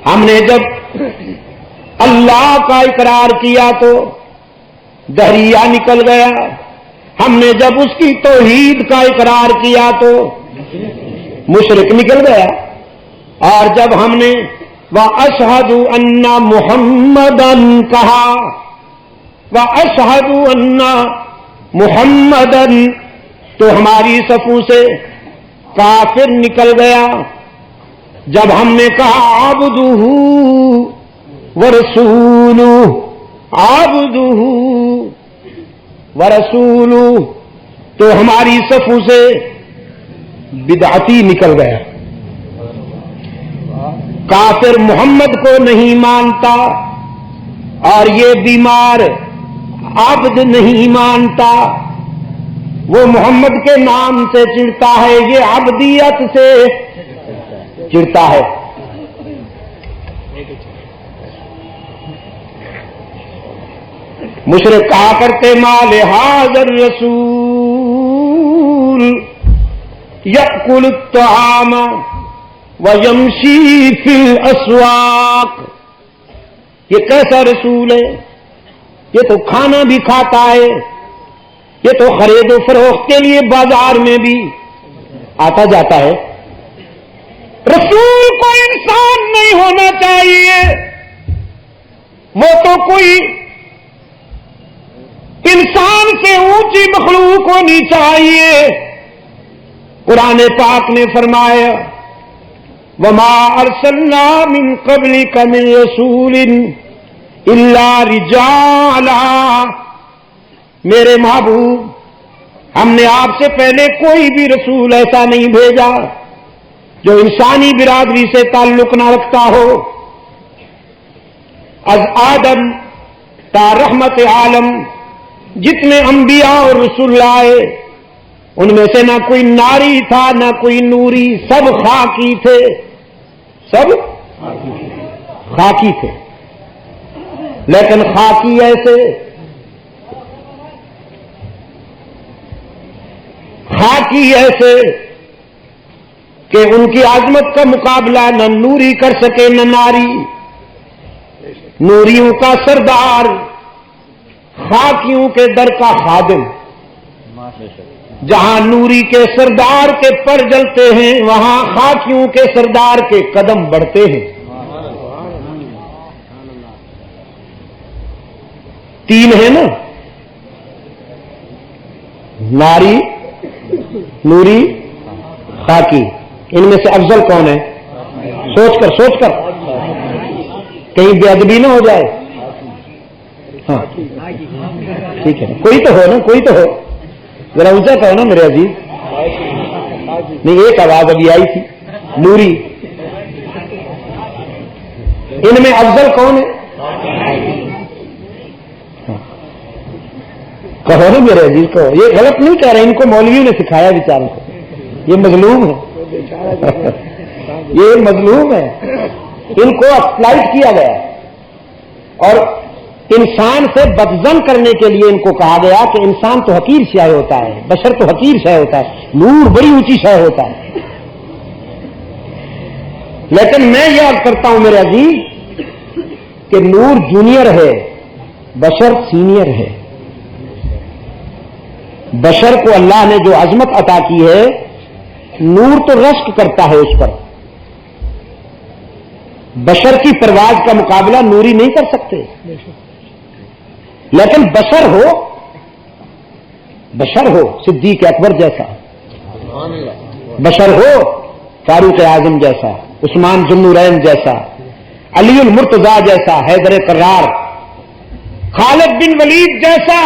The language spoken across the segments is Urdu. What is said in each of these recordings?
ہم نے جب اللہ کا اقرار کیا تو دہریہ نکل گیا، ہم نے جب اس کی توحید کا اقرار کیا تو مشرک نکل گیا، اور جب ہم نے وَأَشْهَدُ أَنَّ مُحَمَّدًا کہا، وَأَشْهَدُ أَنَّ مُحَمَّدًا، تو ہماری صفوں سے کافر نکل گیا۔ جب ہم نے کہا عبدہ ورسولہ، عبدہ ورسولہ، تو ہماری صفوں سے بدعتی نکل گیا۔ کافر محمد کو نہیں مانتا، اور یہ بیمار عبد نہیں مانتا، وہ محمد کے نام سے چڑھتا ہے، یہ عبدیت سے چڑھتا ہے۔ مشرک کہا کرتے مال ھذا الرسول یأکل الطعام ویمشی فی الاسواق، یہ کیسا رسول ہے؟ یہ تو کھانا بھی کھاتا ہے، یہ تو خرید و فروخت کے لیے بازار میں بھی آتا جاتا ہے۔ رسول کو انسان نہیں ہونا چاہیے، وہ تو کوئی انسان سے اونچی مخلوق ہونی چاہیے۔ قرآن پاک نے فرمایا وَمَا أَرْسَلْنَا مِن قَبْلِكَ مِن رَّسُولٍ إِلَّا رِجَالًا، میرے محبوب ہم نے آپ سے پہلے کوئی بھی رسول ایسا نہیں بھیجا جو انسانی برادری سے تعلق نہ رکھتا ہو۔ از آدم تا رحمت عالم جتنے انبیاء اور رسول آئے، ان میں سے نہ کوئی ناری تھا نہ کوئی نوری، سب خاکی تھے، سب خاکی تھے، لیکن خاکی ایسے، خاکی ایسے کہ ان کی عظمت کا مقابلہ نہ نوری کر سکے نہ ناری۔ نوریوں کا سردار، خاکیوں کے در کا خادم۔ جہاں نوری کے سردار کے پر جلتے ہیں، وہاں خاکیوں کے سردار کے قدم بڑھتے ہیں۔ تین ہے نا، ناری، نوری، خاکی، ان میں سے افضل کون ہے؟ سوچ کر کہیں بے ادبی نہ ہو جائے۔ ہاں ٹھیک ہے، کوئی تو ہو نا، کوئی تو ہو، ذرا اونچا کہو نا میرے عزیز۔ نہیں، ایک آواز ابھی آئی تھی، نوری۔ ان میں افضل کون ہے؟ کہو نا میرے عزیز، کہو۔ یہ غلط نہیں کہہ رہے، ان کو مولویوں نے سکھایا بیچاروں کو، یہ مظلوم ہے، یہ مظلوم ہے، ان کو ایکسپلائٹ کیا گیا، اور انسان سے بدظن کرنے کے لیے ان کو کہا گیا کہ انسان تو حقیر شے ہوتا ہے، بشر تو حقیر شے ہوتا ہے، نور بڑی اونچی شے ہوتا ہے۔ لیکن میں یہ عرض کرتا ہوں میرے عزیز کہ نور جونیئر ہے، بشر سینئر ہے۔ بشر کو اللہ نے جو عظمت عطا کی ہے، نور تو رشک کرتا ہے اس پر، بشر کی پرواز کا مقابلہ نوری نہیں کر سکتے۔ لیکن بشر ہو صدیق اکبر جیسا، بشر ہو فاروق اعظم جیسا، عثمان ذو النورین جیسا، علی المرتضیٰ جیسا، حیدر کرار، خالد بن ولید جیسا،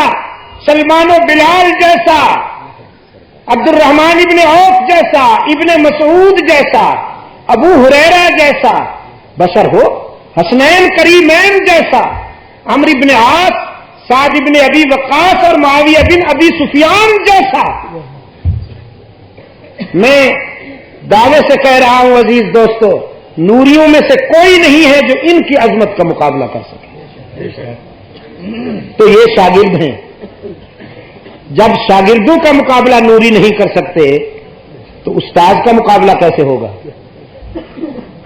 سلمان و بلال جیسا، عبد الرحمن ابن عوف جیسا، ابن مسعود جیسا، ابو ہریرہ جیسا بشر ہو، حسنین کریمین جیسا، عمرو بن عاص، سعد بن ابی وقاص اور معاویہ بن ابی سفیان جیسا۔ میں دعوے سے کہہ رہا ہوں عزیز دوستو، نوریوں میں سے کوئی نہیں ہے جو ان کی عظمت کا مقابلہ کر سکے۔ تو یہ شاگرد ہیں، جب شاگردوں کا مقابلہ نوری نہیں کر سکتے تو استاد کا مقابلہ کیسے ہوگا؟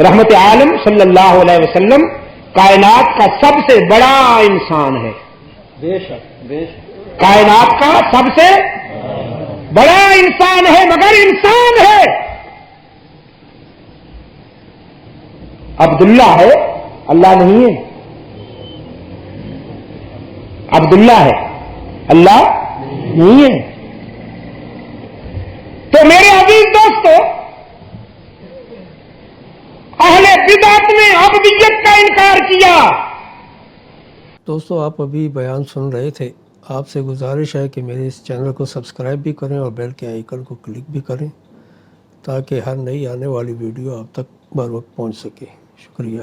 رحمت عالم صلی اللہ علیہ وسلم کائنات کا سب سے بڑا انسان ہے. بے شک بے شک. کائنات کا سب سے بڑا انسان ہے، مگر انسان ہے. عبداللہ ہے، اللہ نہیں ہے. عبداللہ ہے، اللہ نہیں ہے. تو میرے عزیز دوستو، اہل بدعت نے عبدیت کا انکار کیا. دوستو آپ ابھی بیان سن رہے تھے. آپ سے گزارش ہے کہ میرے اس چینل کو سبسکرائب بھی کریں اور بیل کے آئیکن کو کلک بھی کریں تاکہ ہر نئی آنے والی ویڈیو آپ تک بر وقت پہنچ سکے. شکریہ.